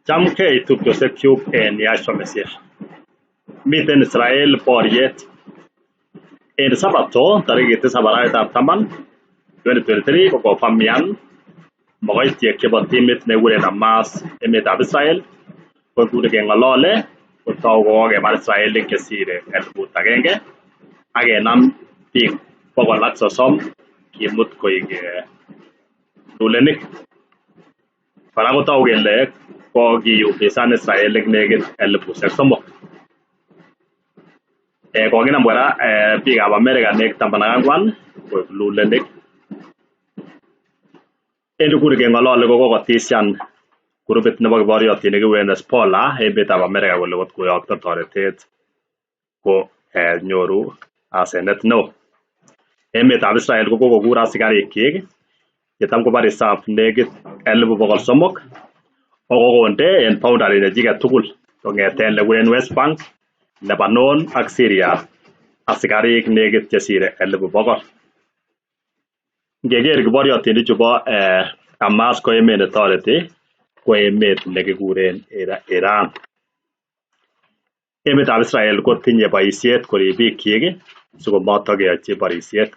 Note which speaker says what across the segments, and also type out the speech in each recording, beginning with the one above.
Speaker 1: Chamgei tupchosyekchuk en Yahshua-Messiah. Miten Israel boriet en Sabato tarikit 7 arawetab taman 2023 kokofamian mogoitiek chebo timit nekikuren Hamas emetab Israel kokure keng'olole kotou kokebar Israelik chesire 1,000 ak kenam biik 130 kimut koik lulenik. Kora kotogu kele kokiyumisan Israelik nekit 3,000. Kokinam kora biikab Amerika nekit 14 koik lulenik. En nguni keng'olole kokotisyan grupit nebo kiboriotinik kikuren Hezbollah emetab Amerika kole kot koyokto toretet ko nyoru asenet neo. Emetab Israel ko kokokur asikarikyik chetam kobo reserve nekit 300,000 ak kokonde en boundary nechiket tugul kong'eten nekikuren West Bank, Lebanon ak Syria asikarik nekit chesire 100,000. Ngeker kiboriotinik chubo Hamas ko emet netoreti ko emet nekikuren Iran. Emetab Israel kotinye boisiet korib biikyik sikomotokeyochi borisiet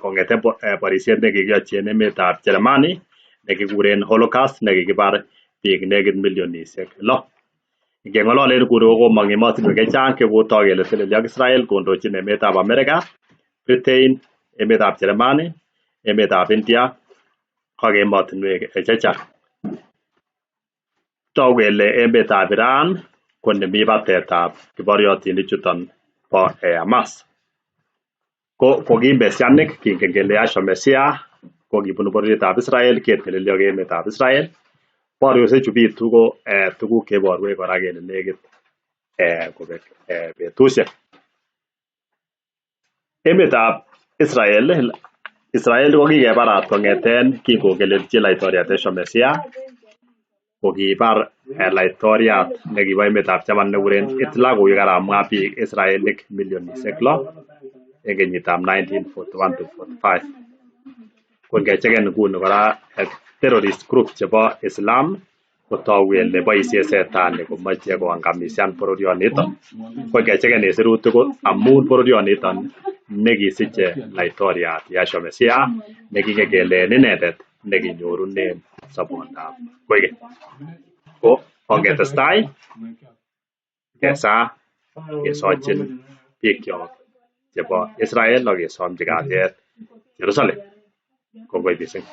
Speaker 1: kong'eten borisiet nekikiyochi en emetab Jerumani nekikuren Holocaust nekikibar biik nekit milionisiek 6. Ngeng'ololen nguni kokomong emotinwek chechang chekotok kele teleli ak Israel kondochin emetab Amerika, Britain, emetab Jerumani, emetab India ak emotinwek chechang. Togu kele emetab Iran ko nemi batetab kiboriotinik chuton bo Hamas. Ko kokim mesianik kingen kele Yahshua-Messiah ko kibunu bororietab Israel keteleli ak emetab Israel. Boriosiechu bitu ko tuguk cheiborwech kora kele nekit kobek betusiek. Emetab Israel ko kikebarat kong'eten kingokelelchi laitoriat Yahshua-Messiah kokibar laitoriat nekibo emetab Germany nekikuren Hitler kokikaramwa biik Israelik milionisiek 6 en kenyitab 1941 to 45. Ko ngecheken nguni kora terrorist group chebo Islam kotogu kele boisie setani komoche koangamisian bororioniton. Ko ngecheken en sirutik ko amun bororioniton nekisiche laitoriat Yahshua-Messiah nekingen kele en inendet nekinyorunen sobondab koikeny. Ko ongetestai kesa kesochin biikyok chebo Israel ak kesomchi kalyet Jerusalem. Kongoi missing.